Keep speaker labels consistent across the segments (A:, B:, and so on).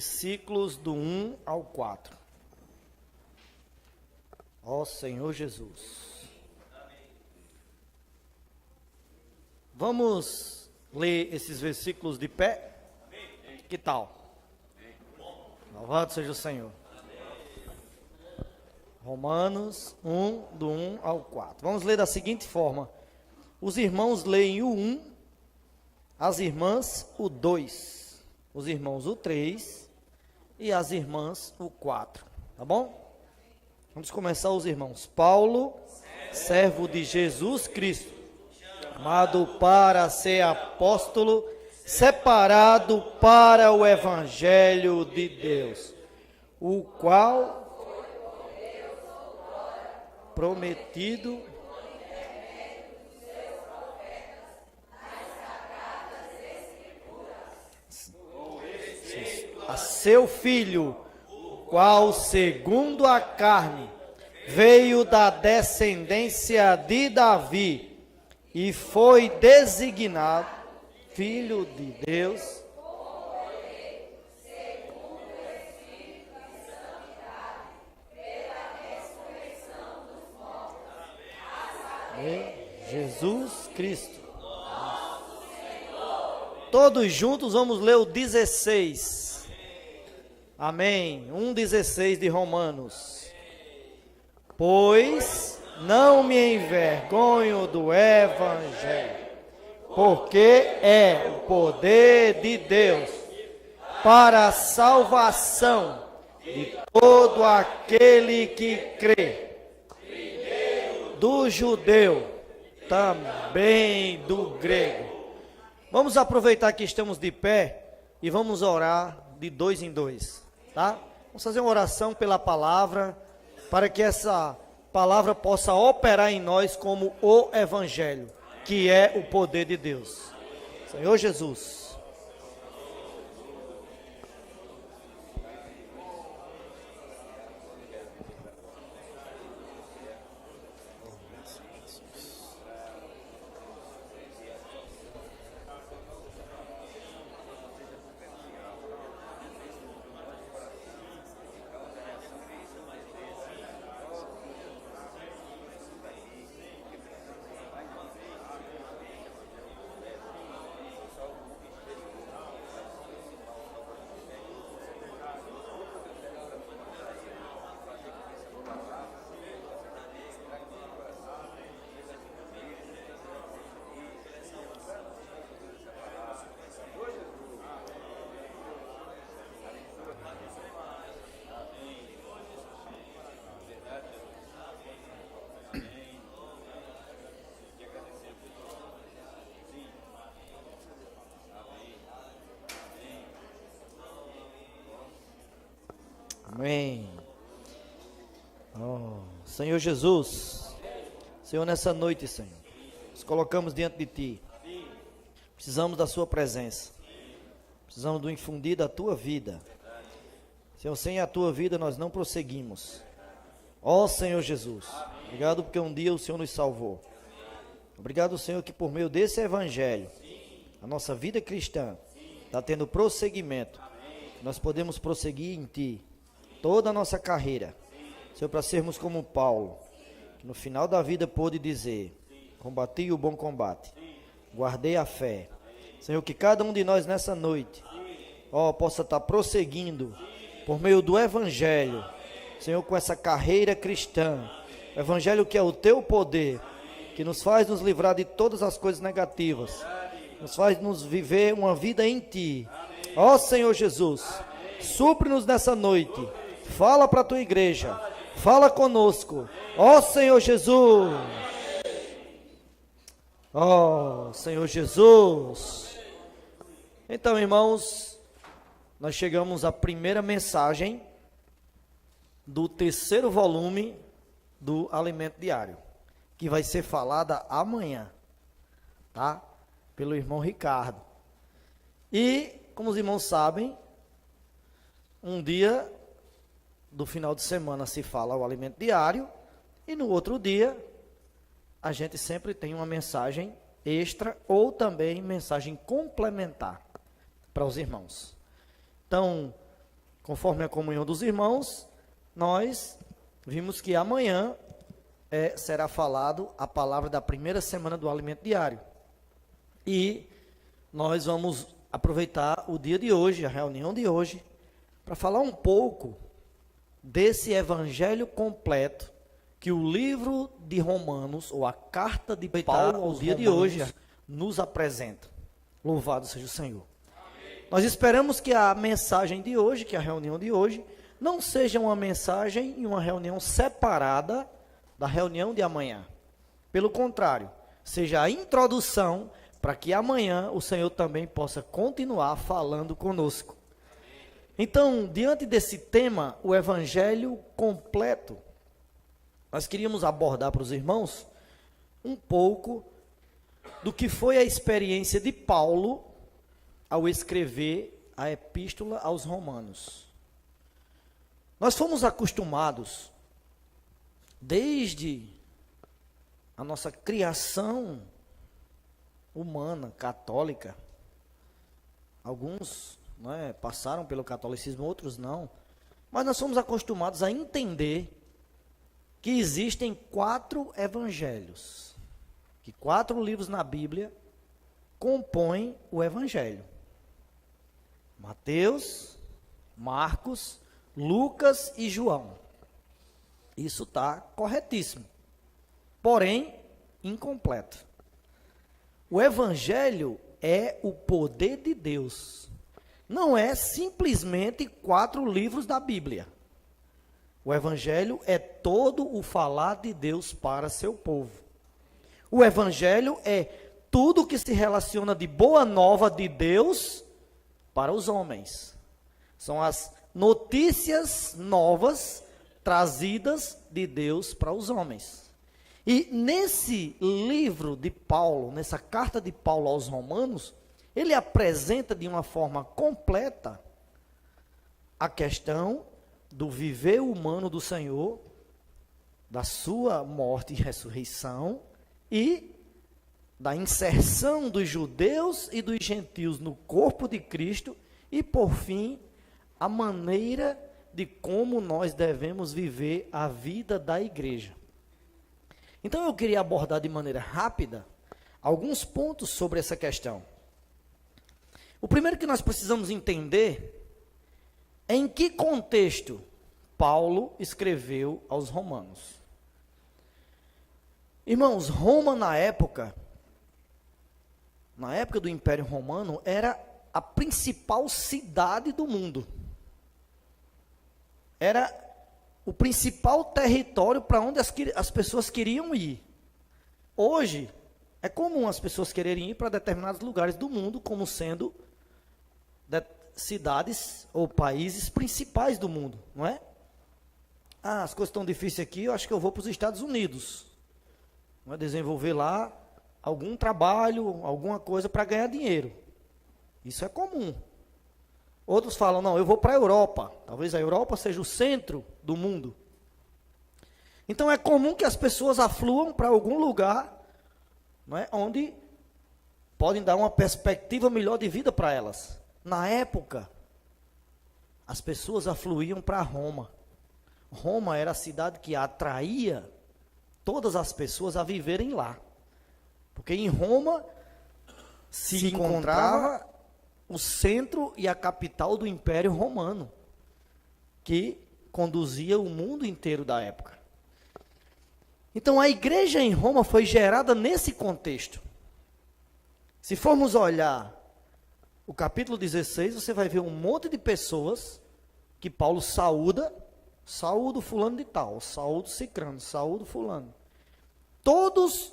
A: versículos do 1 ao 4. Ó Senhor Jesus. Vamos ler esses versículos de pé? Que tal? Louvado seja o Senhor. Romanos 1, do 1 ao 4. Vamos ler da seguinte forma. Os irmãos leem o 1, as irmãs o 2, os irmãos o 3 e as irmãs o 4. Tá bom? Vamos começar os irmãos. Paulo, servo de Jesus Cristo, chamado para ser apóstolo, separado para o evangelho de Deus, o qual prometido a seu filho, o qual segundo a carne veio da descendência de Davi e foi designado filho de Deus Jesus Cristo. Todos juntos vamos ler o 16. Amém. 1,16 de Romanos. Pois não me envergonho do evangelho, porque é o poder de Deus para a salvação de todo aquele que crê, do judeu, também do grego. Vamos aproveitar que estamos de pé e vamos orar de 2 em 2, tá? Vamos fazer uma oração pela palavra, para que essa palavra possa operar em nós como o evangelho, que é o poder de Deus. Senhor Jesus. Amém. Oh, Senhor Jesus, Senhor, nessa noite, Senhor, nos colocamos diante de Ti. Precisamos da Sua presença. Precisamos do infundir da Tua vida. Senhor, sem a Tua vida nós não prosseguimos. Ó Senhor Jesus, obrigado porque um dia o Senhor nos salvou. Obrigado, Senhor, que por meio desse evangelho, a nossa vida cristã está tendo prosseguimento. Nós podemos prosseguir em Ti toda a nossa carreira, Senhor, para sermos como Paulo, que no final da vida pôde dizer: combati o bom combate, guardei a fé. Senhor, que cada um de nós nessa noite, possa estar prosseguindo por meio do evangelho, Senhor, com essa carreira cristã, o evangelho que é o Teu poder, que nos faz nos livrar de todas as coisas negativas, nos faz nos viver uma vida em Ti. Ó Senhor Jesus, supre-nos nessa noite. Fala para a Tua igreja, fala conosco, ó Senhor Jesus, ó Senhor Jesus. Então, irmãos, nós chegamos à primeira mensagem do 3º volume do Alimento Diário, que vai ser falada amanhã, tá? Pelo irmão Ricardo. E, como os irmãos sabem, um dia do final de semana se fala o alimento diário, e no outro dia a gente sempre tem uma mensagem extra ou também mensagem complementar para os irmãos. Então, Conforme a comunhão dos irmãos, nós vimos que amanhã será falado a palavra da primeira semana do alimento diário. E nós vamos aproveitar o dia de hoje, a reunião de hoje, para falar um pouco desse evangelho completo que o livro de Romanos, ou a carta de Paulo ao dia de hoje, nos apresenta. Louvado seja o Senhor. Amém. Nós esperamos que a mensagem de hoje, que a reunião de hoje, não seja uma mensagem e uma reunião separada da reunião de amanhã. Pelo contrário, seja a introdução para que amanhã o Senhor também possa continuar falando conosco. Então, diante desse tema, o evangelho completo, nós queríamos abordar para os irmãos um pouco do que foi a experiência de Paulo ao escrever a epístola aos Romanos. Nós fomos acostumados, desde a nossa criação humana, católica, alguns passaram pelo catolicismo, outros não, mas nós somos acostumados a entender que existem 4 evangelhos, que 4 livros na Bíblia compõem o evangelho: Mateus, Marcos, Lucas e João. Isso está corretíssimo, porém incompleto. O evangelho é o poder de Deus, não é simplesmente 4 livros da Bíblia. O evangelho é todo o falar de Deus para seu povo. O evangelho é tudo que se relaciona de boa nova de Deus para os homens. São as notícias novas trazidas de Deus para os homens. E nesse livro de Paulo, nessa carta de Paulo aos Romanos, ele apresenta de uma forma completa a questão do viver humano do Senhor, da sua morte e ressurreição, e da inserção dos judeus e dos gentios no corpo de Cristo, e por fim, a maneira de como nós devemos viver a vida da igreja. Então eu queria abordar de maneira rápida alguns pontos sobre essa questão. O primeiro que nós precisamos entender é em que contexto Paulo escreveu aos Romanos. Irmãos, Roma na época do Império Romano, era a principal cidade do mundo. Era o principal território para onde as pessoas queriam ir. Hoje, é comum as pessoas quererem ir para determinados lugares do mundo, como sendo cidades ou países principais do mundo, não é? As coisas estão difíceis aqui, eu acho que eu vou para os Estados Unidos. Não é? Desenvolver lá algum trabalho, alguma coisa para ganhar dinheiro. Isso é comum. Outros falam, não, eu vou para a Europa. Talvez a Europa seja o centro do mundo. Então é comum que as pessoas afluam para algum lugar, não é, onde podem dar uma perspectiva melhor de vida para elas. Na época, as pessoas afluíam para Roma. Roma era a cidade que atraía todas as pessoas a viverem lá. Porque em Roma se encontrava o centro e a capital do Império Romano, que conduzia o mundo inteiro da época. Então a igreja em Roma foi gerada nesse contexto. Se formos olhar o capítulo 16, você vai ver um monte de pessoas que Paulo saúda fulano de tal, saúdo cicrano, saúdo fulano. Todos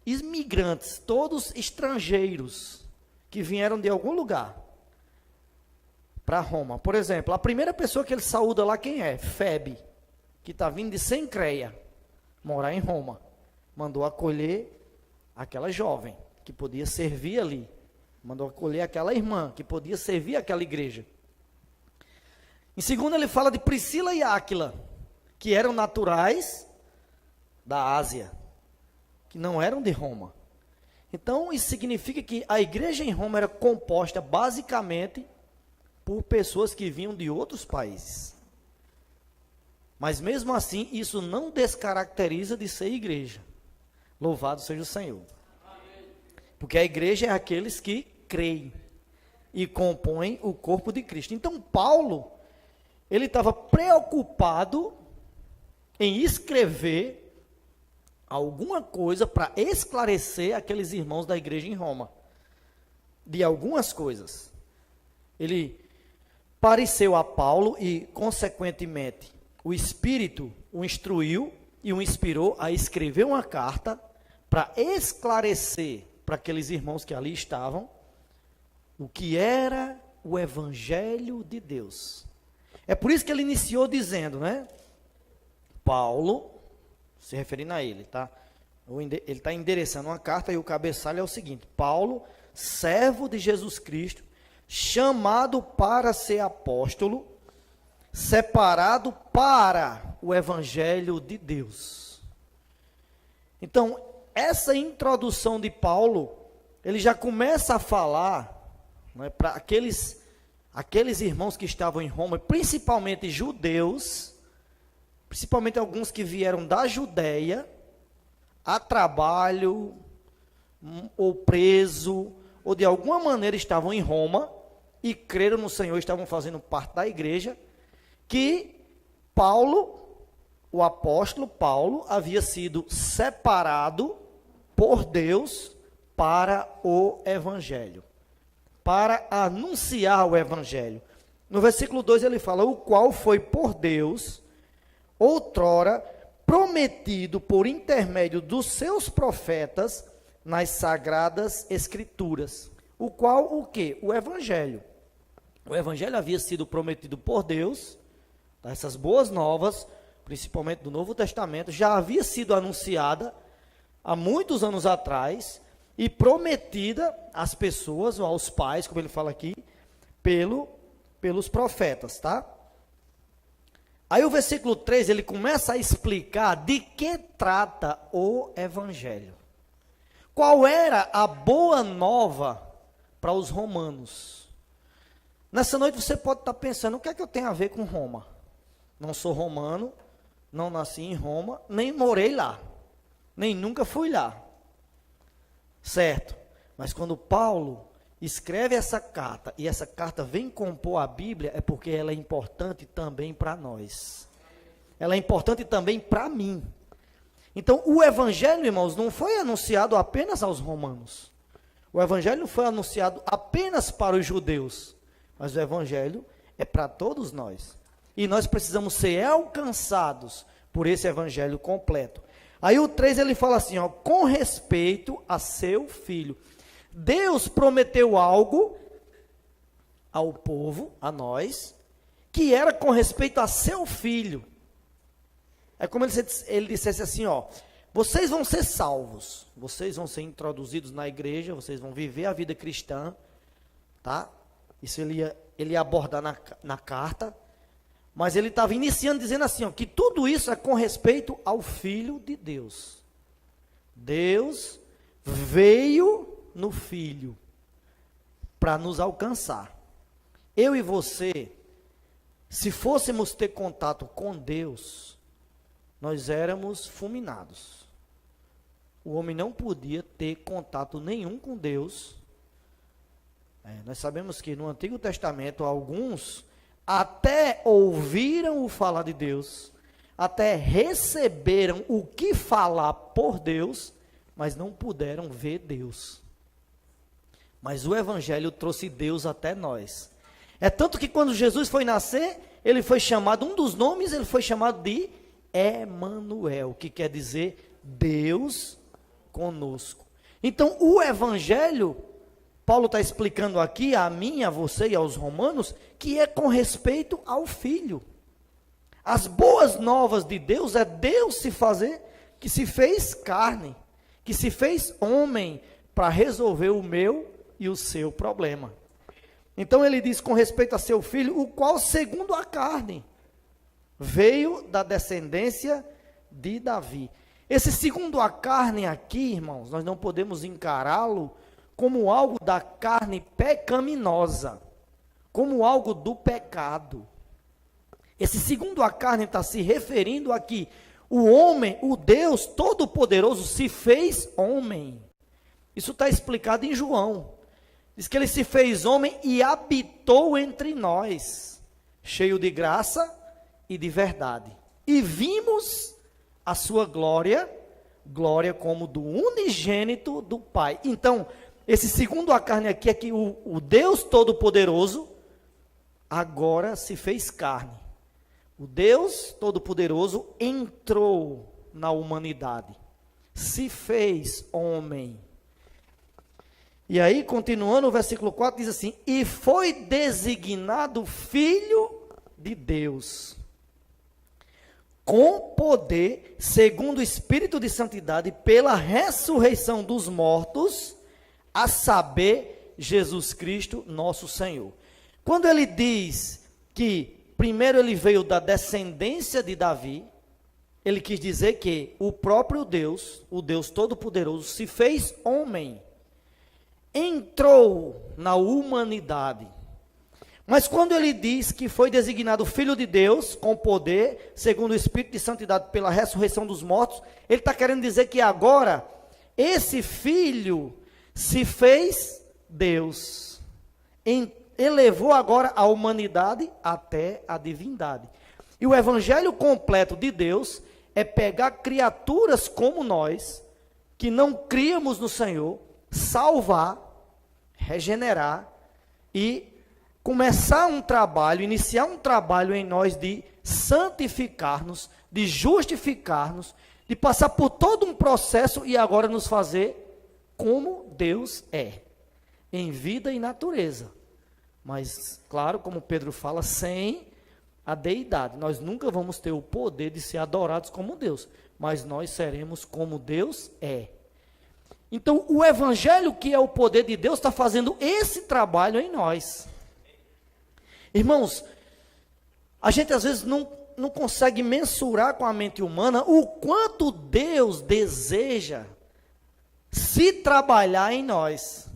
A: imigrantes, todos estrangeiros que vieram de algum lugar para Roma. Por exemplo, a primeira pessoa que ele saúda lá, quem é? Febe, que está vindo de Cencreia, morar em Roma. Mandou acolher aquela jovem que podia servir ali. Mandou acolher aquela irmã que podia servir aquela igreja. Em segundo, ele fala de Priscila e Áquila, que eram naturais da Ásia, que não eram de Roma. Então, isso significa que a igreja em Roma era composta basicamente por pessoas que vinham de outros países. Mas mesmo assim, isso não descaracteriza de ser igreja. Louvado seja o Senhor. Porque a igreja é aqueles que creem e compõem o corpo de Cristo. Então Paulo, ele estava preocupado em escrever alguma coisa para esclarecer aqueles irmãos da igreja em Roma. De algumas coisas. Ele pareceu a Paulo e, consequentemente, o Espírito o instruiu e o inspirou a escrever uma carta para esclarecer para aqueles irmãos que ali estavam o que era o Evangelho de Deus. É por isso que ele iniciou dizendo, né? Paulo, se referindo a ele, tá? Ele está endereçando uma carta e o cabeçalho é o seguinte: Paulo, servo de Jesus Cristo, chamado para ser apóstolo, separado para o Evangelho de Deus. Então, essa introdução de Paulo, ele já começa a falar, né, para aqueles irmãos que estavam em Roma, principalmente judeus, principalmente alguns que vieram da Judéia, a trabalho, ou preso, ou de alguma maneira estavam em Roma, e creram no Senhor, estavam fazendo parte da igreja, que Paulo, o apóstolo Paulo, havia sido separado por Deus para o Evangelho, para anunciar o Evangelho. No versículo 2 ele fala: o qual foi por Deus, outrora, prometido por intermédio dos seus profetas nas sagradas escrituras. O qual o quê? O Evangelho. O Evangelho havia sido prometido por Deus. Essas boas novas, principalmente do Novo Testamento, já havia sido anunciada há muitos anos atrás e prometida às pessoas, ou aos pais, como ele fala aqui, pelos profetas, tá? Aí o versículo 3, ele começa a explicar de que trata o Evangelho. Qual era a boa nova para os romanos? Nessa noite você pode estar pensando: o que é que eu tenho a ver com Roma? Não sou romano, não nasci em Roma, nem morei lá, nem nunca fui lá. Certo, mas quando Paulo escreve essa carta, e essa carta vem compor a Bíblia, é porque ela é importante também para nós. Ela é importante também para mim. Então, o Evangelho, irmãos, não foi anunciado apenas aos romanos. O Evangelho não foi anunciado apenas para os judeus, mas o Evangelho é para todos nós. E nós precisamos ser alcançados por esse Evangelho completo. Aí o 3 ele fala assim, ó: com respeito a seu filho. Deus prometeu algo ao povo, a nós, que era com respeito a seu filho. É como ele dissesse assim, ó: vocês vão ser salvos, vocês vão ser introduzidos na igreja, vocês vão viver a vida cristã, tá? Isso ele ia abordar na carta. Mas ele estava iniciando dizendo assim, ó, que tudo isso é com respeito ao Filho de Deus. Deus veio no Filho para nos alcançar. Eu e você, se fôssemos ter contato com Deus, nós éramos fulminados. O homem não podia ter contato nenhum com Deus. Nós sabemos que no Antigo Testamento alguns até ouviram o falar de Deus, até receberam o que falar por Deus, mas não puderam ver Deus. Mas o Evangelho trouxe Deus até nós. É tanto que quando Jesus foi nascer, ele foi chamado, um dos nomes, ele foi chamado de Emanuel, que quer dizer Deus conosco. Então, o Evangelho, Paulo está explicando aqui a mim, a você e aos romanos, que é com respeito ao Filho. As boas novas de Deus é Deus que se fez carne, que se fez homem para resolver o meu e o seu problema. Então ele diz com respeito a seu Filho, o qual segundo a carne veio da descendência de Davi. Esse segundo a carne aqui, irmãos, nós não podemos encará-lo como algo da carne pecaminosa, como algo do pecado. Esse segundo a carne está se referindo a que o homem, o Deus Todo-Poderoso, se fez homem. Isso está explicado em João. Diz que ele se fez homem e habitou entre nós, cheio de graça e de verdade. E vimos a sua glória, glória como do unigênito do Pai. Então, esse segundo a carne aqui é que o Deus Todo-Poderoso agora se fez carne. O Deus Todo-Poderoso entrou na humanidade, se fez homem. E aí, continuando, o versículo 4 diz assim: e foi designado Filho de Deus, com poder, segundo o Espírito de Santidade, pela ressurreição dos mortos, a saber, Jesus Cristo, nosso Senhor. Quando ele diz que primeiro ele veio da descendência de Davi, ele quis dizer que o próprio Deus, o Deus Todo-Poderoso, se fez homem, entrou na humanidade. Mas quando ele diz que foi designado Filho de Deus, com poder, segundo o Espírito de Santidade, pela ressurreição dos mortos, ele está querendo dizer que agora, esse Filho se fez Deus, elevou agora a humanidade até a divindade. E o evangelho completo de Deus é pegar criaturas como nós, que não criamos no Senhor, salvar, regenerar e começar um trabalho, iniciar um trabalho em nós de santificar-nos, de justificar-nos, de passar por todo um processo e agora nos fazer como Deus é, em vida e natureza. Mas, claro, como Pedro fala, sem a deidade. Nós nunca vamos ter o poder de ser adorados como Deus, mas nós seremos como Deus é. Então, o evangelho, que é o poder de Deus, está fazendo esse trabalho em nós. Irmãos, a gente às vezes não consegue mensurar com a mente humana o quanto Deus deseja se trabalhar em nós.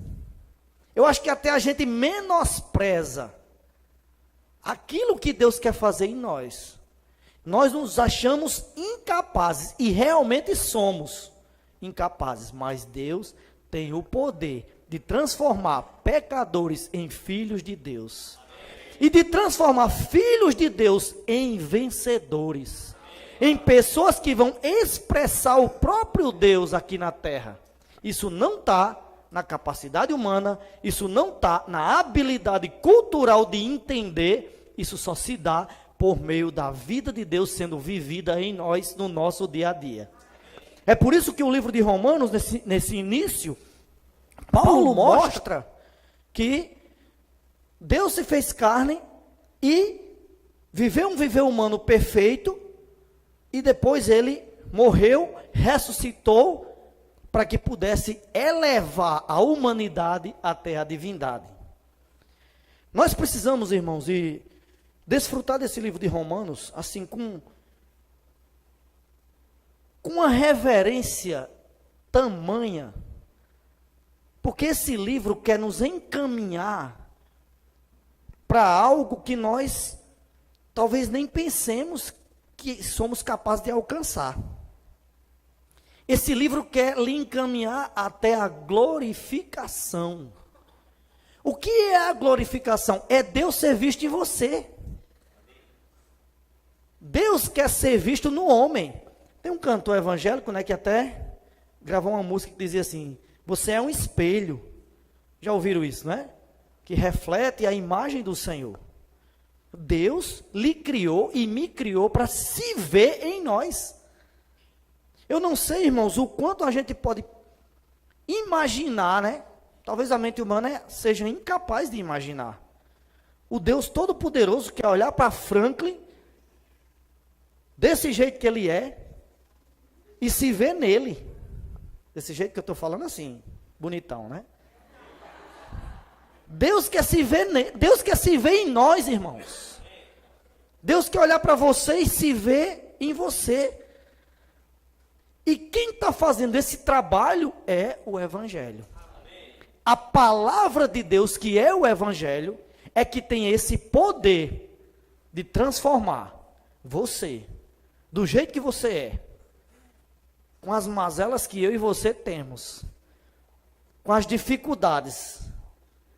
A: Eu acho que até a gente menospreza aquilo que Deus quer fazer em nós. Nós nos achamos incapazes, e realmente somos incapazes, mas Deus tem o poder de transformar pecadores em filhos de Deus. E de transformar filhos de Deus em vencedores. Em pessoas que vão expressar o próprio Deus aqui na terra. Isso não está na capacidade humana, isso não está na habilidade cultural de entender, isso só se dá por meio da vida de Deus sendo vivida em nós, no nosso dia a dia. É por isso que o livro de Romanos, nesse início, Paulo mostra que Deus se fez carne e viveu um viver humano perfeito, e depois ele morreu, ressuscitou, para que pudesse elevar a humanidade até a divindade. Nós precisamos, irmãos, e desfrutar desse livro de Romanos, assim, com uma reverência tamanha, porque esse livro quer nos encaminhar para algo que nós talvez nem pensemos que somos capazes de alcançar. Esse livro quer lhe encaminhar até a glorificação. O que é a glorificação? É Deus ser visto em você. Deus quer ser visto no homem. Tem um cantor evangélico, né, que até gravou uma música que dizia assim: você é um espelho. Já ouviram isso, né? Que reflete a imagem do Senhor. Deus lhe criou e me criou para se ver em nós. Eu não sei, irmãos, o quanto a gente pode imaginar, né? Talvez a mente humana seja incapaz de imaginar. O Deus Todo-Poderoso quer olhar para Franklin, desse jeito que ele é, e se ver nele. Desse jeito que eu estou falando assim, bonitão, né? Deus quer se ver em nós, irmãos. Deus quer olhar para você e se ver em você. E quem está fazendo esse trabalho é o Evangelho. A palavra de Deus, que é o Evangelho, é que tem esse poder de transformar você, do jeito que você é, com as mazelas que eu e você temos, com as dificuldades,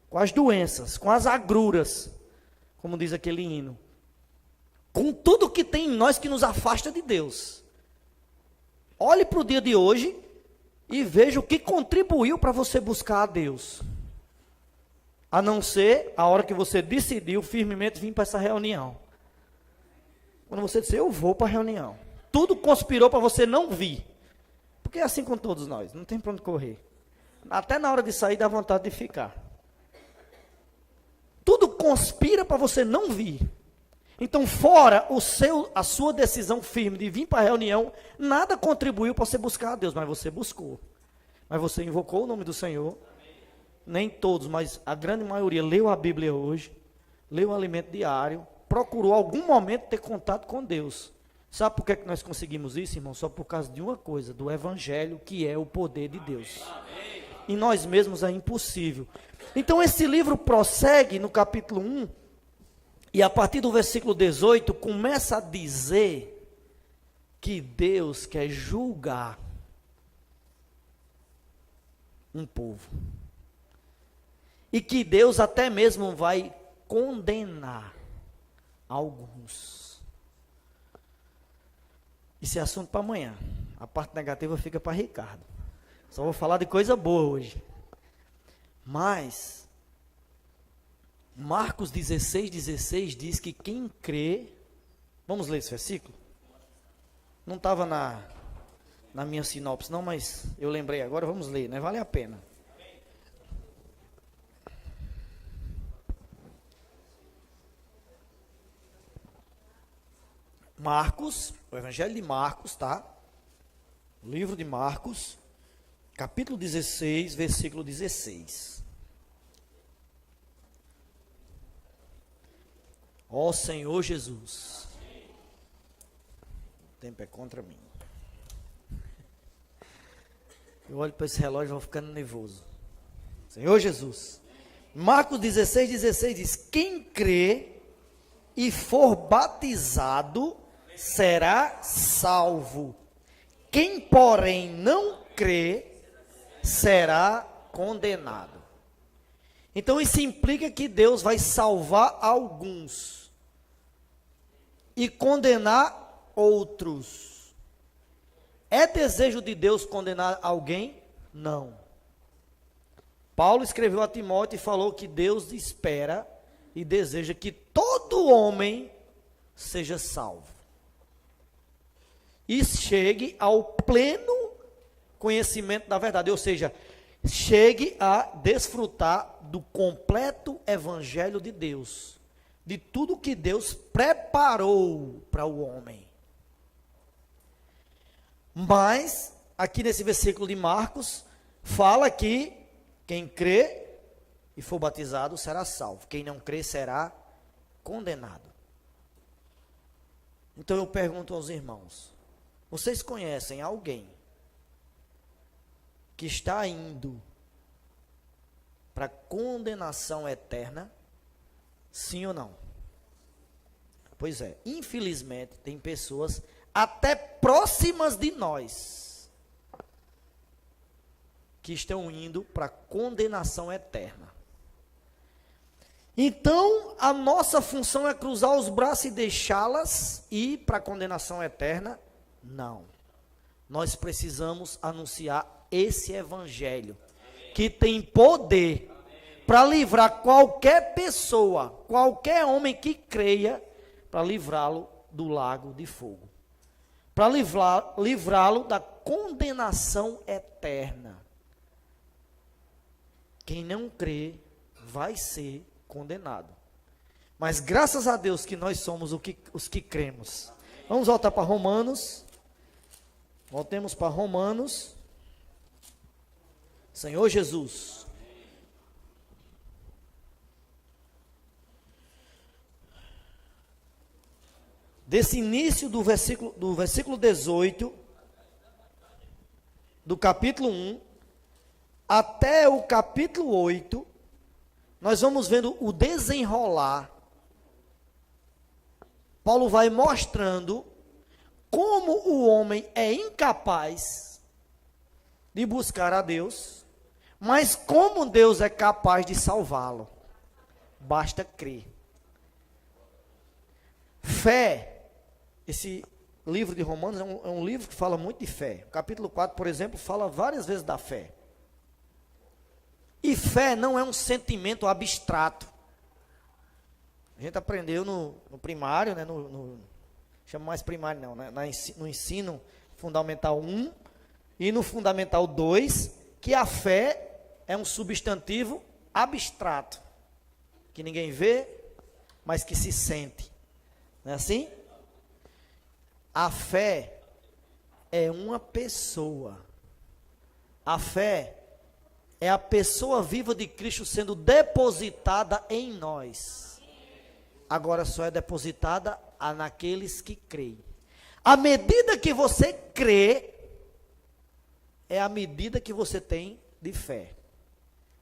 A: com as doenças, com as agruras, como diz aquele hino, com tudo que tem em nós que nos afasta de Deus. Olhe para o dia de hoje e veja o que contribuiu para você buscar a Deus. A não ser a hora que você decidiu firmemente vir para essa reunião. Quando você disse, eu vou para a reunião. Tudo conspirou para você não vir. Porque é assim com todos nós, não tem para onde correr. Até na hora de sair dá vontade de ficar. Tudo conspira para você não vir. Então, fora a sua decisão firme de vir para a reunião, nada contribuiu para você buscar a Deus, mas você buscou. Mas você invocou o nome do Senhor. Nem todos, mas a grande maioria leu a Bíblia hoje, leu o alimento diário, procurou algum momento ter contato com Deus. Sabe por que nós conseguimos isso, irmão? Só por causa de uma coisa, do Evangelho, que é o poder de Deus. Em nós mesmos é impossível. Então esse livro prossegue no capítulo 1, e a partir do versículo 18, começa a dizer que Deus quer julgar um povo. E que Deus até mesmo vai condenar alguns. Isso é assunto para amanhã. A parte negativa fica para Ricardo. Só vou falar de coisa boa hoje. Mas Marcos 16:16 diz que quem crê... Vamos ler esse versículo? Não estava na minha sinopse não, mas eu lembrei agora, vamos ler, né? Vale a pena. Marcos, o Evangelho de Marcos, tá? O livro de Marcos, capítulo 16, versículo 16. Ó Senhor Jesus. O tempo é contra mim. Eu olho para esse relógio e vou ficando nervoso. Senhor Jesus. Marcos 16:16 diz: quem crê e for batizado será salvo. Quem, porém, não crê será condenado. Então isso implica que Deus vai salvar alguns e condenar outros. É desejo de Deus condenar alguém? Não. Paulo escreveu a Timóteo e falou que Deus espera e deseja que todo homem seja salvo e chegue ao pleno conhecimento da verdade, ou seja, chegue a desfrutar do completo evangelho de Deus, de tudo que Deus preparou para o homem. Mas, aqui nesse versículo de Marcos, fala que quem crê e for batizado será salvo, quem não crê será condenado. Então eu pergunto aos irmãos, vocês conhecem alguém que está indo para condenação eterna? Sim ou não? Pois é, infelizmente tem pessoas até próximas de nós que estão indo para condenação eterna. Então, a nossa função é cruzar os braços e deixá-las ir para a condenação eterna? Não. Nós precisamos anunciar esse evangelho, que tem poder para livrar qualquer pessoa, qualquer homem que creia, para livrá-lo do lago de fogo, para livrá-lo da condenação eterna. Quem não crê vai ser condenado. Mas graças a Deus que nós somos os que cremos. Vamos voltar para Romanos. Voltemos para Romanos. Senhor Jesus. Desse início do versículo 18, do capítulo 1, até o capítulo 8, nós vamos vendo o desenrolar. Paulo vai mostrando como o homem é incapaz de buscar a Deus, mas como Deus é capaz de salvá-lo. Basta crer. Fé, esse livro de Romanos é um livro que fala muito de fé. O capítulo 4, por exemplo, fala várias vezes da fé. E fé não é um sentimento abstrato. A gente aprendeu no primário, né, chama mais primário não, né, no ensino fundamental 1 e no fundamental 2, que a fé é um substantivo abstrato, que ninguém vê, mas que se sente. Não é assim? A fé é uma pessoa. A fé é a pessoa viva de Cristo sendo depositada em nós. Agora só é depositada naqueles que creem. À medida que você crê, é a medida que você tem de fé.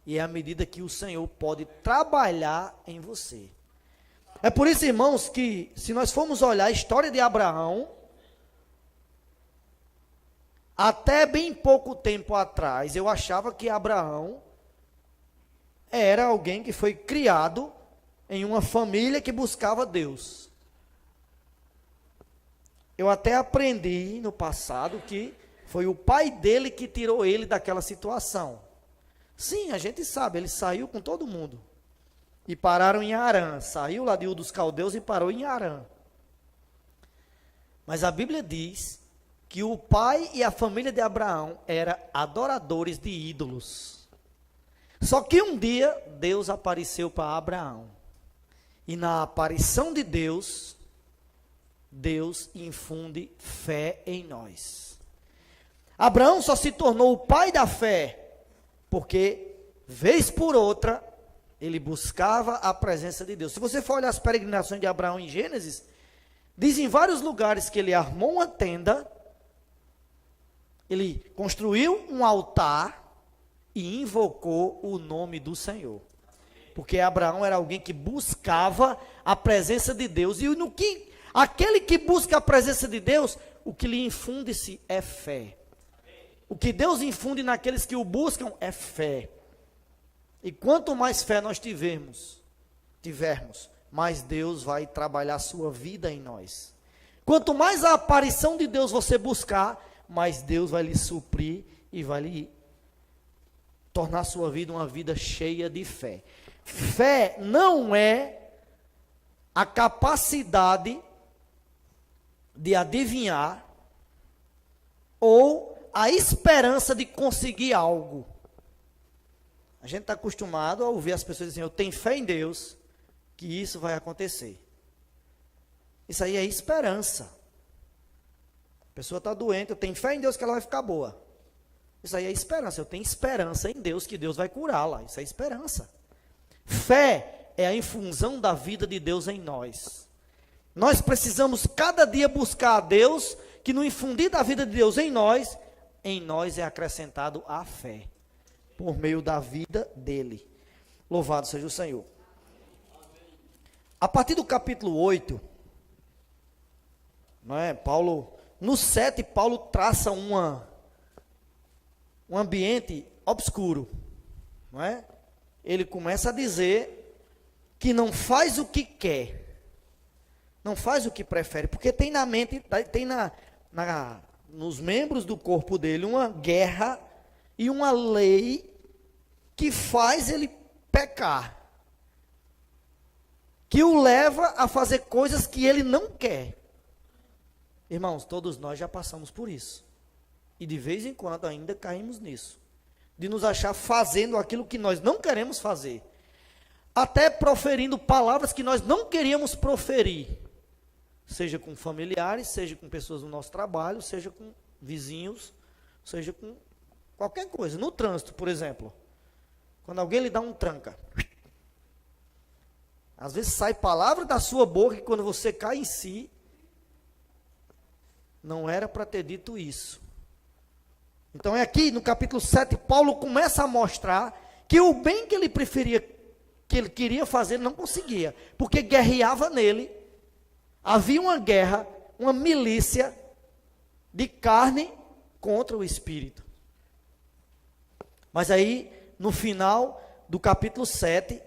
A: E é a medida que o Senhor pode trabalhar em você. É por isso, irmãos, que se nós formos olhar a história de Abraão, até bem pouco tempo atrás, eu achava que Abraão era alguém que foi criado em uma família que buscava Deus. Eu até aprendi no passado que foi o pai dele que tirou ele daquela situação. Sim, a gente sabe, ele saiu com todo mundo. E pararam em Harã. Saiu lá de Ur dos Caldeus e parou em Harã. Mas a Bíblia diz que o pai e a família de Abraão eram adoradores de ídolos. Só que um dia Deus apareceu para Abraão. E na aparição de Deus, Deus infunde fé em nós. Abraão só se tornou o pai da fé, porque, vez por outra, ele buscava a presença de Deus. Se você for olhar as peregrinações de Abraão em Gênesis, diz em vários lugares que ele armou uma tenda, ele construiu um altar e invocou o nome do Senhor. Porque Abraão era alguém que buscava a presença de Deus. E aquele que busca a presença de Deus, o que lhe infunde-se é fé. O que Deus infunde naqueles que o buscam é fé. E quanto mais fé nós tivermos, mais Deus vai trabalhar a sua vida em nós. Quanto mais a aparição de Deus você buscar, mais Deus vai lhe suprir e vai lhe tornar a sua vida uma vida cheia de fé. Fé não é a capacidade de adivinhar ou a esperança de conseguir algo. A gente está acostumado a ouvir as pessoas dizendo, eu tenho fé em Deus, que isso vai acontecer. Isso aí é esperança. A pessoa está doente, eu tenho fé em Deus que ela vai ficar boa. Isso aí é esperança, eu tenho esperança em Deus que Deus vai curá-la. Isso é esperança. Fé é a infusão da vida de Deus em nós. Nós precisamos cada dia buscar a Deus, que no infundir da vida de Deus em nós é acrescentado a fé, por meio da vida dele. Louvado seja o Senhor. A partir do capítulo 8, não é, no 7, Paulo traça um ambiente obscuro, não é? Ele começa a dizer que não faz o que quer, não faz o que prefere, porque tem na mente, tem nos membros do corpo dele uma guerra e uma lei que faz ele pecar, que o leva a fazer coisas que ele não quer. Irmãos, todos nós já passamos por isso, e de vez em quando ainda caímos nisso, de nos achar fazendo aquilo que nós não queremos fazer, até proferindo palavras que nós não queríamos proferir, seja com familiares, seja com pessoas do nosso trabalho, seja com vizinhos, seja com qualquer coisa, no trânsito, por exemplo, quando alguém lhe dá um tranca, às vezes sai palavra da sua boca, e quando você cai em si, não era para ter dito isso. Então é aqui no capítulo 7, Paulo começa a mostrar que o bem que ele preferia que ele queria fazer, ele não conseguia, porque guerreava nele. Havia uma guerra, uma milícia de carne contra o espírito. Mas aí, no final do capítulo 7,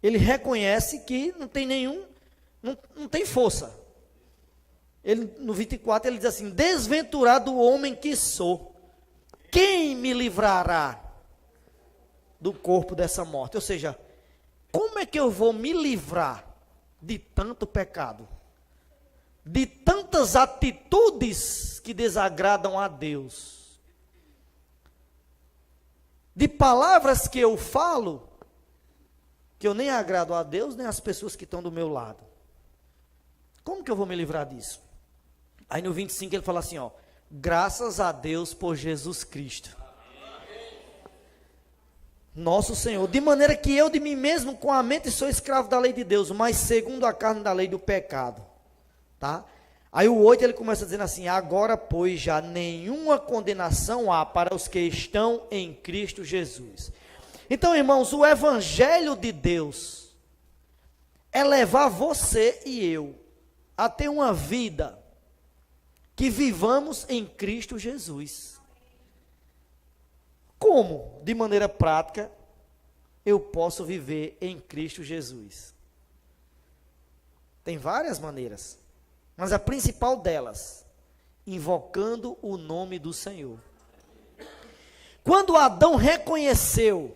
A: ele reconhece que não tem não tem força. Ele, no 24, ele diz assim: desventurado o homem que sou, quem me livrará do corpo dessa morte? Ou seja, como é que eu vou me livrar de tanto pecado? De tantas atitudes que desagradam a Deus? De palavras que eu falo, que eu nem agrado a Deus, nem as pessoas que estão do meu lado. Como que eu vou me livrar disso? Aí no 25 ele fala assim, ó: graças a Deus por Jesus Cristo, nosso Senhor, de maneira que eu de mim mesmo com a mente sou escravo da lei de Deus, mas segundo a carne da lei do pecado. Tá? Aí o 8 ele começa dizendo assim: agora pois já nenhuma condenação há para os que estão em Cristo Jesus. Então, irmãos, o evangelho de Deus é levar você e eu a ter uma vida que vivamos em Cristo Jesus. Como, de maneira prática, eu posso viver em Cristo Jesus? Tem várias maneiras, mas a principal delas, invocando o nome do Senhor. Quando Adão reconheceu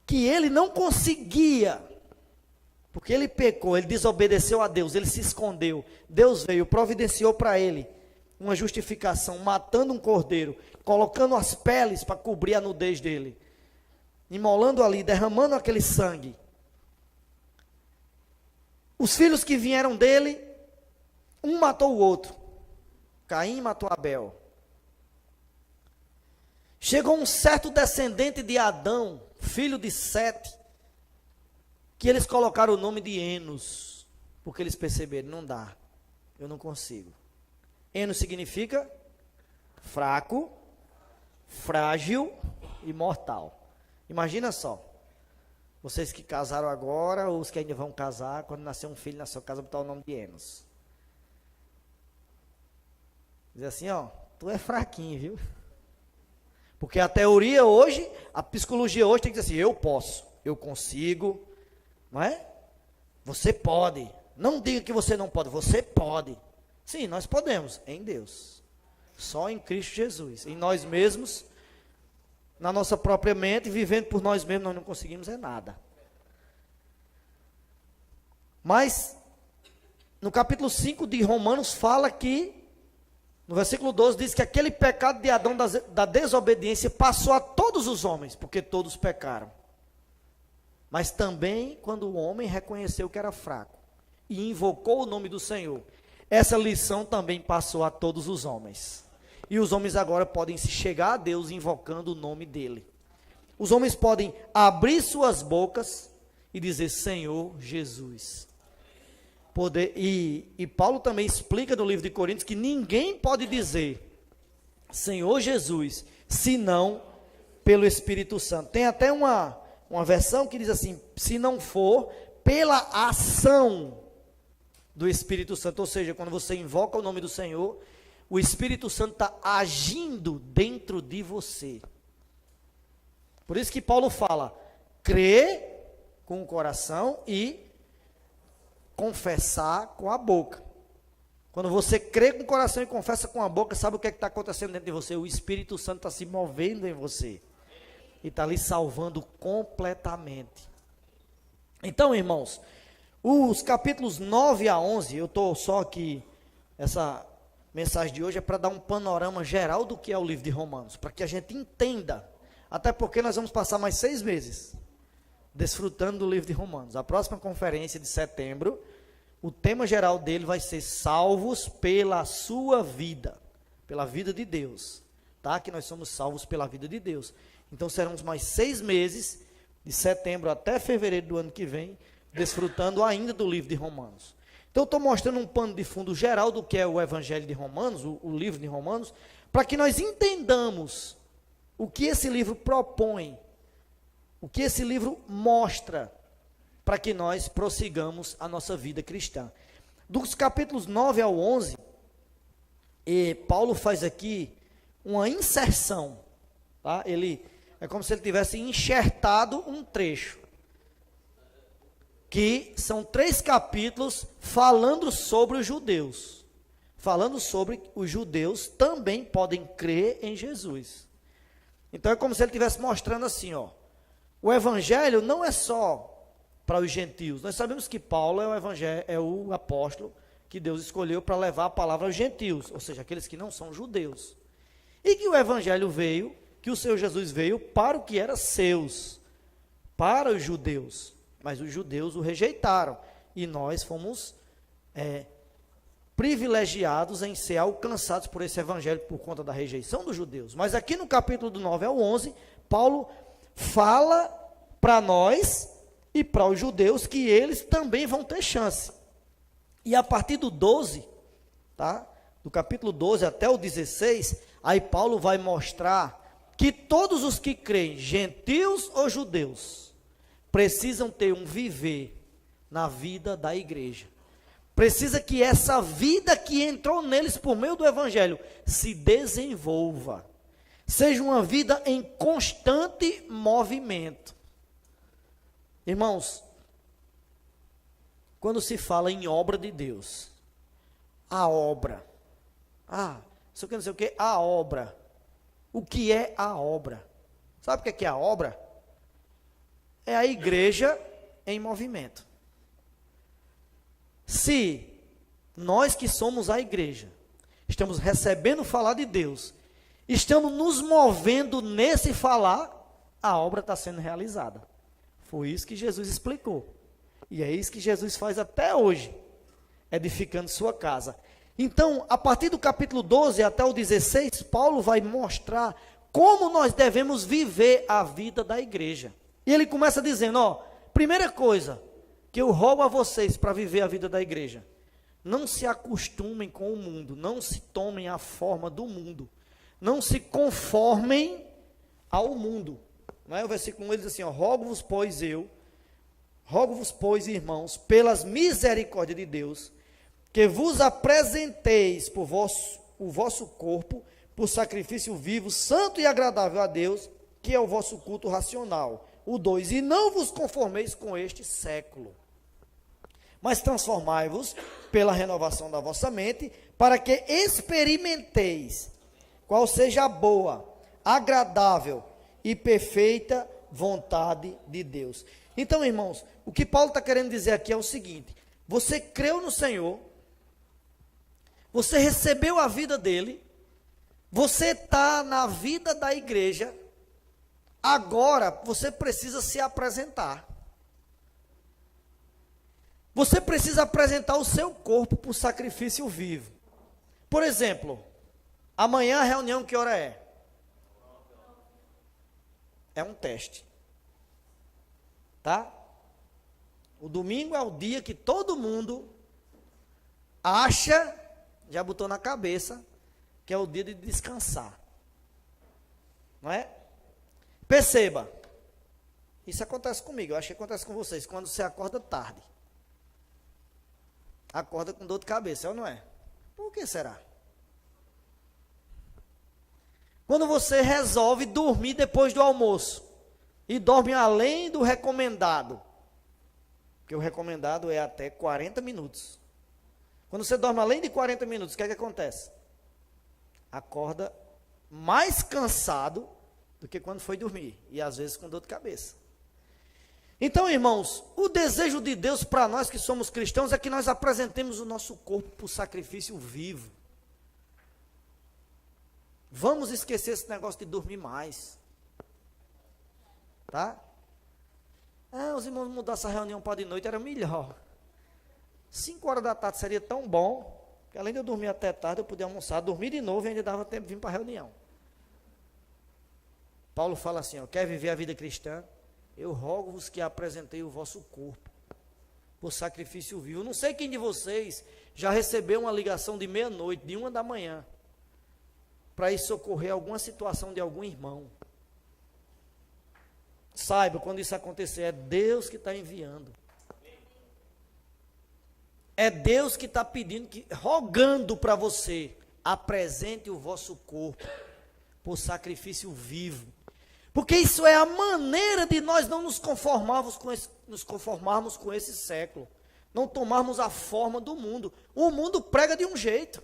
A: que ele não conseguia, porque ele pecou, ele desobedeceu a Deus, ele se escondeu, Deus veio, providenciou para ele uma justificação, matando um cordeiro, colocando as peles para cobrir a nudez dele, imolando ali, derramando aquele sangue. Os filhos que vieram dele, um matou o outro. Caim matou Abel. Chegou um certo descendente de Adão, filho de Sete, que eles colocaram o nome de Enos, porque eles perceberam: não dá, eu não consigo. Enos significa fraco, frágil e mortal. Imagina só, vocês que casaram agora, ou os que ainda vão casar, quando nascer um filho na sua casa, botar o nome de Enos. Diz assim, ó: tu é fraquinho, viu? Porque a teoria hoje, a psicologia hoje tem que dizer assim: eu posso, eu consigo, não é? Você pode. Não diga que você não pode, você pode. Sim, nós podemos, em Deus. Só em Cristo Jesus. Em nós mesmos, na nossa própria mente, vivendo por nós mesmos, nós não conseguimos nada. Mas, no capítulo 5 de Romanos, fala que, no versículo 12, diz que aquele pecado de Adão da desobediência passou a todos os homens, porque todos pecaram. Mas também quando o homem reconheceu que era fraco e invocou o nome do Senhor, essa lição também passou a todos os homens. E os homens agora podem se chegar a Deus invocando o nome dele. Os homens podem abrir suas bocas e dizer: Senhor Jesus. E Paulo também explica no livro de Coríntios que ninguém pode dizer Senhor Jesus, senão pelo Espírito Santo. Tem até uma versão que diz assim: se não for pela ação do Espírito Santo. Ou seja, quando você invoca o nome do Senhor, o Espírito Santo está agindo dentro de você. Por isso que Paulo fala: crer com o coração e confessar com a boca. Quando você crê com o coração e confessa com a boca, sabe o que está acontecendo dentro de você? O Espírito Santo está se movendo em você e está lhe salvando completamente. Então, irmãos, os capítulos 9 a 11, eu estou só aqui, essa mensagem de hoje é para dar um panorama geral do que é o livro de Romanos, para que a gente entenda, até porque nós vamos passar mais 6 meses desfrutando do livro de Romanos. A próxima conferência de setembro, o tema geral dele vai ser salvos pela sua vida, pela vida de Deus, tá? Que nós somos salvos pela vida de Deus. Então serão mais 6 meses, de setembro até fevereiro do ano que vem, desfrutando ainda do livro de Romanos. Então eu estou mostrando um pano de fundo geral do que é o Evangelho de Romanos, o livro de Romanos, para que nós entendamos o que esse livro propõe O que esse livro mostra para que nós prossigamos a nossa vida cristã. Dos capítulos 9 ao 11, Paulo faz aqui uma inserção, tá? É como se ele tivesse enxertado um trecho, que são 3 capítulos falando sobre os judeus, falando sobre os judeus também podem crer em Jesus. Então é como se ele estivesse mostrando assim, ó, o evangelho não é só para os gentios. Nós sabemos que Paulo é o apóstolo que Deus escolheu para levar a palavra aos gentios, ou seja, aqueles que não são judeus. E que o evangelho veio, que o Senhor Jesus veio para o que era seus, para os judeus. Mas os judeus o rejeitaram. E nós fomos privilegiados em ser alcançados por esse evangelho por conta da rejeição dos judeus. Mas aqui no capítulo do 9 ao 11, Paulo fala para nós e para os judeus que eles também vão ter chance. E a partir do 12, tá? Do capítulo 12 até o 16, aí Paulo vai mostrar que todos os que creem, gentios ou judeus, precisam ter um viver na vida da igreja. Precisa que essa vida que entrou neles por meio do evangelho se desenvolva. Seja uma vida em constante movimento. Irmãos, quando se fala em obra de Deus, a obra, isso quer dizer o quê? A obra. O que é a obra? Sabe o que é a obra? É a igreja em movimento. Se nós que somos a igreja, estamos recebendo falar de Deus, estamos nos movendo nesse falar, a obra está sendo realizada. Foi isso que Jesus explicou. E é isso que Jesus faz até hoje, edificando sua casa. Então, a partir do capítulo 12 até o 16, Paulo vai mostrar como nós devemos viver a vida da igreja. E ele começa dizendo, primeira coisa que eu rogo a vocês para viver a vida da igreja, não se acostumem com o mundo, não se tomem a forma do mundo, não se conformem ao mundo. Não é? O versículo 1 ele diz assim, rogo-vos, pois, irmãos, pelas misericórdias de Deus, que vos apresenteis o vosso corpo por sacrifício vivo, santo e agradável a Deus, que é o vosso culto racional. O 2, e não vos conformeis com este século, mas transformai-vos pela renovação da vossa mente, para que experimenteis qual seja a boa, agradável e perfeita vontade de Deus. Então, irmãos, o que Paulo está querendo dizer aqui é o seguinte: você creu no Senhor, você recebeu a vida dele, você está na vida da igreja, agora você precisa se apresentar. Você precisa apresentar o seu corpo por sacrifício vivo. Por exemplo, amanhã a reunião que hora é? É um teste. Tá? O domingo é o dia que todo mundo acha, já botou na cabeça, que é o dia de descansar. Não é? Perceba, isso acontece comigo, eu acho que acontece com vocês, quando você acorda tarde. Acorda com dor de cabeça, ou não é? Por que será? Quando você resolve dormir depois do almoço, e dorme além do recomendado, porque o recomendado é até 40 minutos. Quando você dorme além de 40 minutos, o que é que acontece? Acorda mais cansado do que quando foi dormir, e às vezes com dor de cabeça. Então, irmãos, o desejo de Deus para nós que somos cristãos é que nós apresentemos o nosso corpo por sacrifício vivo. Vamos esquecer esse negócio de dormir mais. Tá? Os irmãos mudassem a reunião para de noite, era melhor. 5 horas da tarde seria tão bom, que além de eu dormir até tarde, eu podia almoçar, dormir de novo e ainda dava tempo de vir para a reunião. Paulo fala assim, quer viver a vida cristã? Eu rogo-vos que apresentei o vosso corpo por sacrifício vivo. Eu não sei quem de vocês já recebeu uma ligação de meia-noite, de 1 da manhã, para ir socorrer alguma situação de algum irmão. saiba, quando isso acontecer, é Deus que está enviando. É Deus que está pedindo, rogando para você, apresente o vosso corpo por sacrifício vivo. Porque isso é a maneira de nós não nos conformarmos com esse século. Não tomarmos a forma do mundo. O mundo prega de um jeito.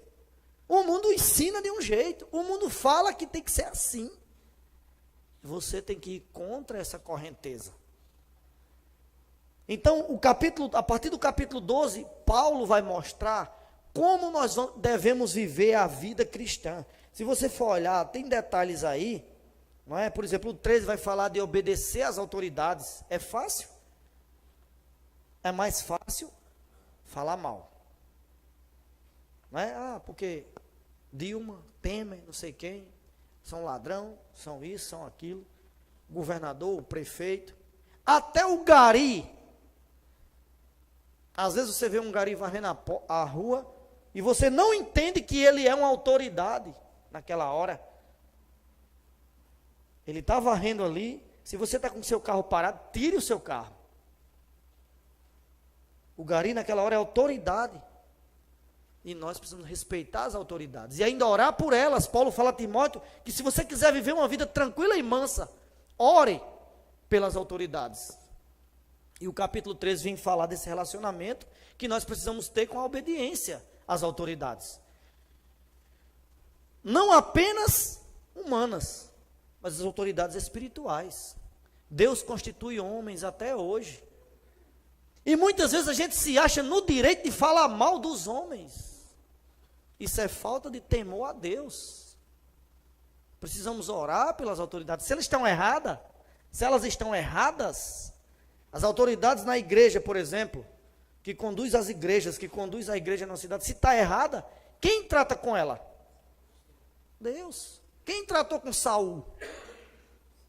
A: O mundo ensina de um jeito. O mundo fala que tem que ser assim. Você tem que ir contra essa correnteza. Então, a partir do capítulo 12, Paulo vai mostrar como nós devemos viver a vida cristã. Se você for olhar, tem detalhes aí, não é? Por exemplo, o 13 vai falar de obedecer às autoridades. É fácil? É mais fácil falar mal. Não é? Ah, porque Dilma, Temer, não sei quem, são ladrão, são isso, são aquilo. O governador, o prefeito, até o gari. Às vezes você vê um gari varrendo a rua e você não entende que ele é uma autoridade naquela hora. Ele está varrendo ali. Se você está com o seu carro parado, tire o seu carro. O gari naquela hora é autoridade. E nós precisamos respeitar as autoridades. E ainda orar por elas. Paulo fala a Timóteo que se você quiser viver uma vida tranquila e mansa, ore pelas autoridades. E o capítulo 13 vem falar desse relacionamento que nós precisamos ter com a obediência às autoridades. Não apenas humanas, mas as autoridades espirituais. Deus constitui homens até hoje. E muitas vezes a gente se acha no direito de falar mal dos homens. Isso é falta de temor a Deus. Precisamos orar pelas autoridades. Se elas estão erradas, as autoridades na igreja, por exemplo, que conduz as igrejas, que conduz a igreja na cidade, se está errada, quem trata com ela? Deus. Quem tratou com Saul?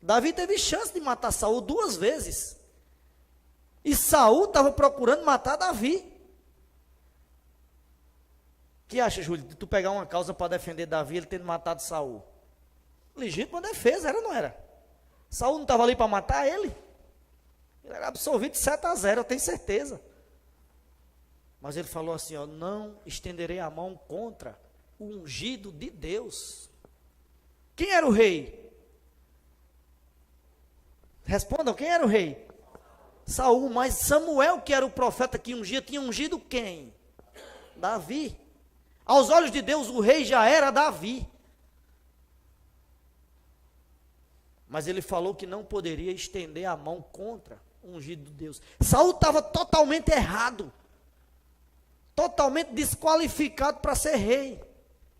A: Davi teve chance de matar Saul 2 vezes. E Saul estava procurando matar Davi. O que acha, Júlio, de tu pegar uma causa para defender Davi, ele tendo matado Saul? Legítima defesa, era ou não era? Saul não estava ali para matar ele? Ele era absolvido de 7-0, eu tenho certeza. Mas ele falou assim, ó, não estenderei a mão contra o ungido de Deus. Quem era o rei? Respondam, quem era o rei? Saul, mas Samuel, que era o profeta que ungia, tinha ungido quem? Davi. Aos olhos de Deus, o rei já era Davi. Mas ele falou que não poderia estender a mão contra o ungido de Deus. Saul estava totalmente errado. Totalmente desqualificado para ser rei.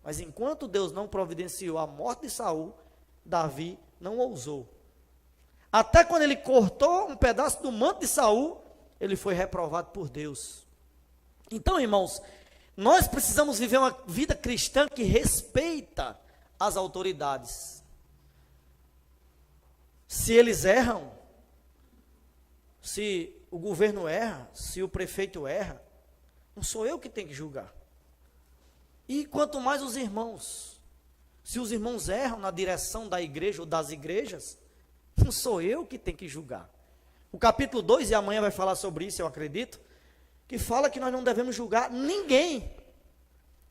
A: Mas enquanto Deus não providenciou a morte de Saul, Davi não ousou. Até quando ele cortou um pedaço do manto de Saul, ele foi reprovado por Deus. Então, irmãos, nós precisamos viver uma vida cristã que respeita as autoridades. Se eles erram, se o governo erra, se o prefeito erra, não sou eu que tenho que julgar. E quanto mais os irmãos. Se os irmãos erram na direção da igreja ou das igrejas, não sou eu que tenho que julgar. O capítulo 2, e amanhã vai falar sobre isso, eu acredito, que fala que nós não devemos julgar ninguém.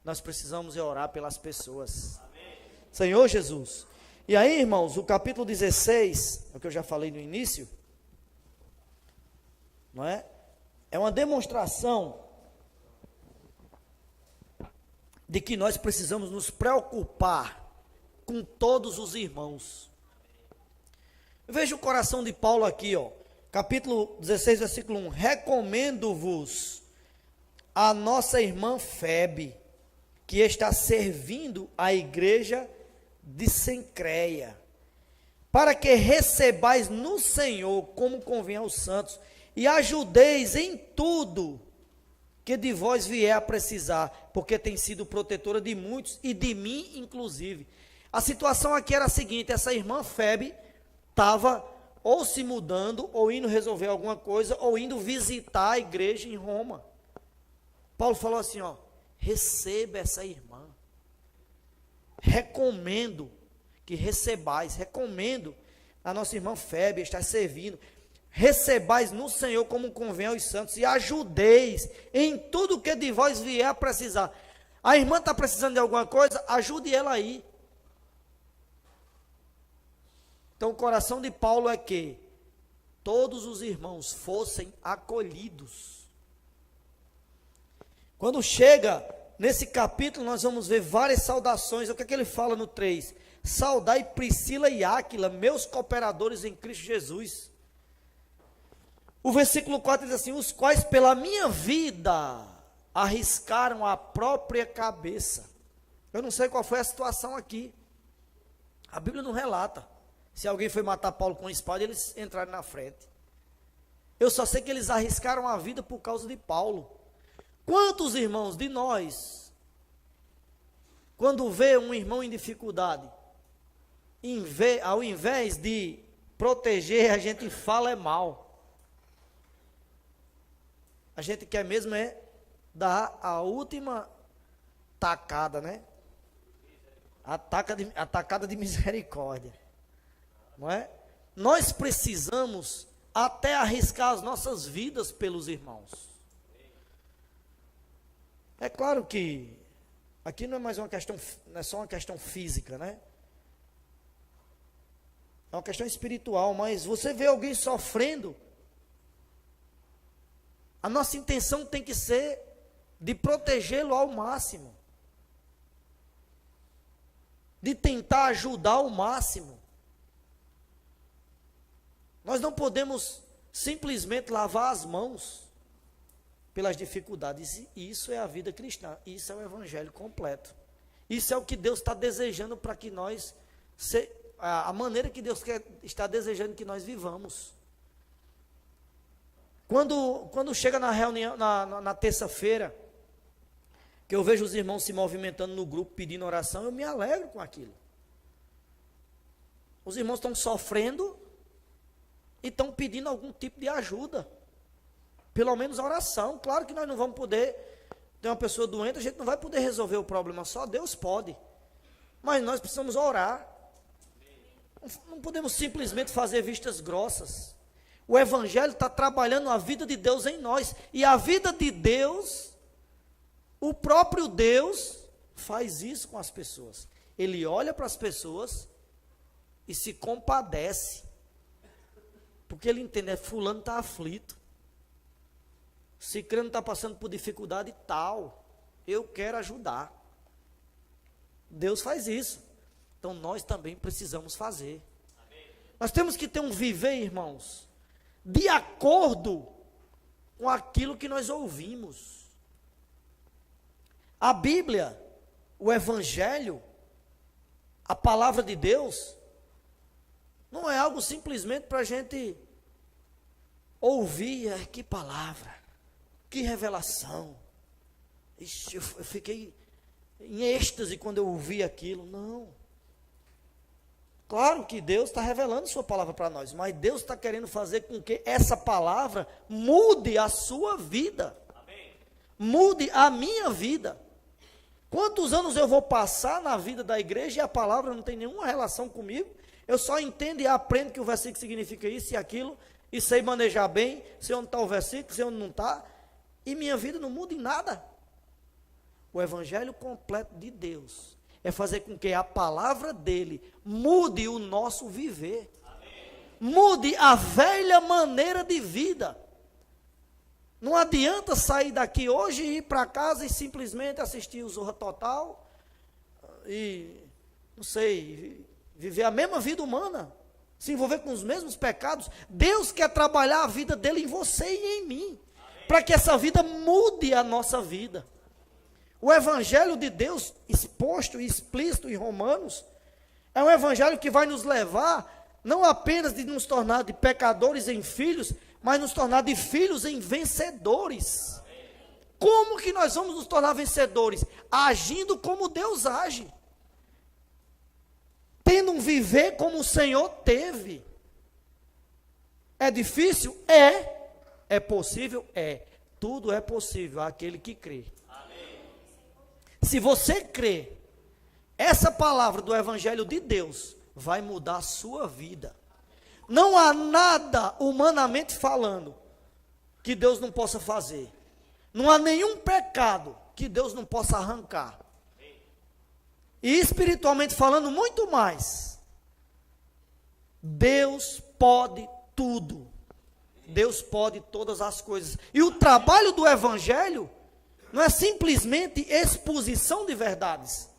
A: Nós precisamos orar pelas pessoas. Amém. Senhor Jesus. E aí, irmãos, o capítulo 16, é o que eu já falei no início, não é? É uma demonstração de que nós precisamos nos preocupar com todos os irmãos. Veja o coração de Paulo aqui, ó, capítulo 16, versículo 1. Recomendo-vos a nossa irmã Febe, que está servindo a igreja de Cencreia, para que recebais no Senhor como convém aos santos, e ajudeis em tudo que de vós vier a precisar, porque tem sido protetora de muitos, e de mim inclusive. A situação aqui era a seguinte, essa irmã Febe estava ou se mudando, ou indo resolver alguma coisa, ou indo visitar a igreja em Roma. Paulo falou assim, ó, receba essa irmã. Recomendo que recebais, recomendo, A nossa irmã Fébia está servindo. Recebais no Senhor como convém aos santos e ajudeis em tudo que de vós vier a precisar. A irmã está precisando de alguma coisa? Ajude ela aí. Então o coração de Paulo é que todos os irmãos fossem acolhidos. Quando chega nesse capítulo, nós vamos ver várias saudações. O que é que ele fala no 3? Saudai Priscila e Áquila, meus cooperadores em Cristo Jesus. O versículo 4 diz assim: os quais pela minha vida arriscaram a própria cabeça. Eu não sei qual foi a situação aqui. A Bíblia não relata. Se alguém foi matar Paulo com espada, eles entraram na frente. Eu só sei que eles arriscaram a vida por causa de Paulo. Quantos irmãos de nós, quando vê um irmão em dificuldade, ao invés de proteger, a gente fala é mal. A gente quer mesmo é dar a última tacada, né? A tacada de misericórdia. Não é? Nós precisamos até arriscar as nossas vidas pelos irmãos. É claro que aqui não é mais uma questão, não é só uma questão física, né? É uma questão espiritual, mas você vê alguém sofrendo, a nossa intenção tem que ser de protegê-lo ao máximo, de tentar ajudar ao máximo. Nós não podemos simplesmente lavar as mãos pelas dificuldades. Isso é a vida cristã, isso é o evangelho completo. Isso é o que Deus está desejando para que nós, a maneira que Deus está desejando que nós vivamos. Quando chega na reunião, na terça-feira, que eu vejo os irmãos se movimentando no grupo pedindo oração, eu me alegro com aquilo. Os irmãos estão sofrendo e estão pedindo algum tipo de ajuda, pelo menos a oração. Claro que nós não vamos poder, tem uma pessoa doente, a gente não vai poder resolver o problema, só Deus pode, mas nós precisamos orar. Não podemos simplesmente fazer vistas grossas. O evangelho está trabalhando a vida de Deus em nós, e a vida de Deus, o próprio Deus faz isso com as pessoas. Ele olha para as pessoas e se compadece, porque ele entende, fulano está aflito, cicrano está passando por dificuldade tal, eu quero ajudar. Deus faz isso, então nós também precisamos fazer. Amém. Nós temos que ter um viver, irmãos, de acordo com aquilo que nós ouvimos. A Bíblia, o Evangelho, a palavra de Deus, não é algo simplesmente para a gente ouvir. Que palavra, que revelação. Ixi, eu fiquei em êxtase quando eu ouvi aquilo. Não. Claro que Deus está revelando sua palavra para nós, mas Deus está querendo fazer com que essa palavra mude a sua vida. Amém. Mude a minha vida. Quantos anos eu vou passar na vida da igreja e a palavra não tem nenhuma relação comigo? Eu só entendo e aprendo que o versículo significa isso e aquilo, e sei manejar bem, sei onde está o versículo, sei onde não está, e minha vida não muda em nada. O evangelho completo de Deus é fazer com que a palavra dele mude o nosso viver. Amém. Mude a velha maneira de vida. Não adianta sair daqui hoje e ir para casa e simplesmente assistir o Zorra Total e, não sei, viver a mesma vida humana, se envolver com os mesmos pecados. Deus quer trabalhar a vida dele em você e em mim, para que essa vida mude a nossa vida. O evangelho de Deus, exposto e explícito em Romanos, é um evangelho que vai nos levar, não apenas de nos tornar de pecadores em filhos, mas nos tornar de filhos em vencedores. Como que nós vamos nos tornar vencedores? Agindo como Deus age. Tendo um viver como o Senhor teve. É difícil? É. É possível? É. Tudo é possível àquele que crê. Amém. Se você crê, essa palavra do Evangelho de Deus vai mudar a sua vida. Não há nada, humanamente falando, que Deus não possa fazer. Não há nenhum pecado que Deus não possa arrancar. E espiritualmente falando, muito mais. Deus pode tudo. Deus pode todas as coisas. E o trabalho do Evangelho não é simplesmente exposição de verdades.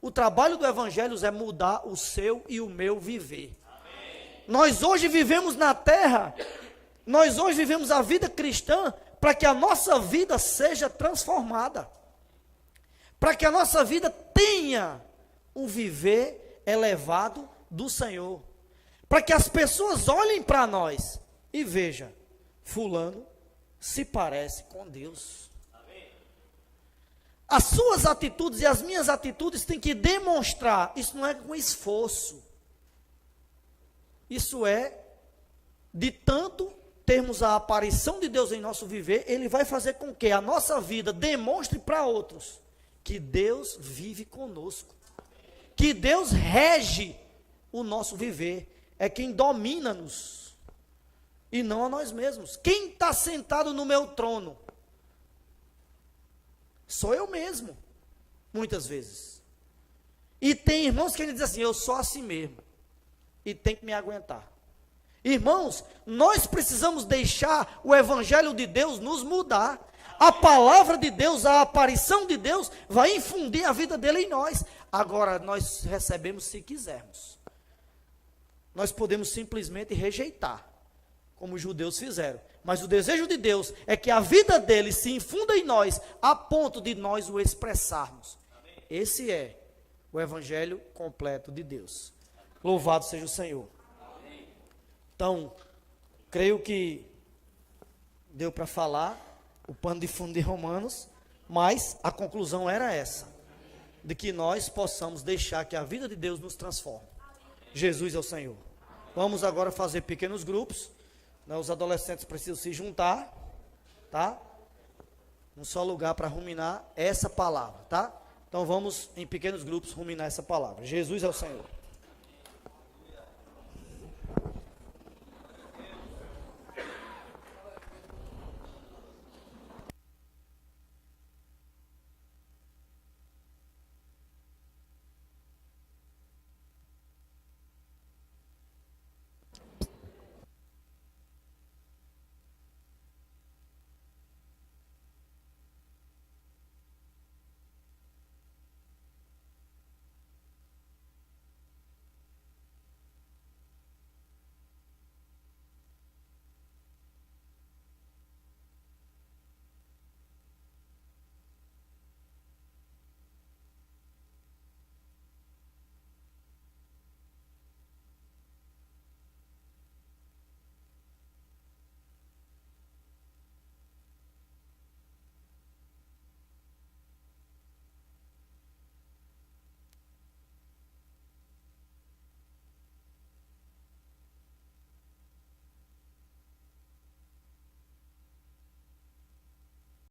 A: O trabalho do Evangelho é mudar o seu e o meu viver. Amém. Nós hoje vivemos na terra, nós hoje vivemos a vida cristã para que a nossa vida seja transformada. Para que a nossa vida tenha um viver elevado do Senhor. Para que as pessoas olhem para nós e vejam, fulano se parece com Deus. Amém. As suas atitudes e as minhas atitudes têm que demonstrar, isso não é com esforço. Isso é, de tanto termos a aparição de Deus em nosso viver, Ele vai fazer com que a nossa vida demonstre para outros que Deus vive conosco. Que Deus rege o nosso viver. É quem domina-nos. E não a nós mesmos. Quem está sentado no meu trono? Sou eu mesmo. Muitas vezes. E tem irmãos que dizem assim, eu sou assim mesmo. E tem que me aguentar. Irmãos, nós precisamos deixar o Evangelho de Deus nos mudar. A palavra de Deus, a aparição de Deus, vai infundir a vida dele em nós. Agora, nós recebemos se quisermos. Nós podemos simplesmente rejeitar, como os judeus fizeram. Mas o desejo de Deus é que a vida dele se infunda em nós, a ponto de nós o expressarmos. Amém. Esse é o Evangelho completo de Deus. Louvado seja o Senhor. Amém. Então, creio que deu para falar o pano de fundo de Romanos, mas a conclusão era essa, de que nós possamos deixar que a vida de Deus nos transforme. Jesus é o Senhor. Vamos agora fazer pequenos grupos, né? Os adolescentes precisam se juntar, tá? Um só lugar para ruminar essa palavra, tá? Então vamos em pequenos grupos ruminar essa palavra. Jesus é o Senhor.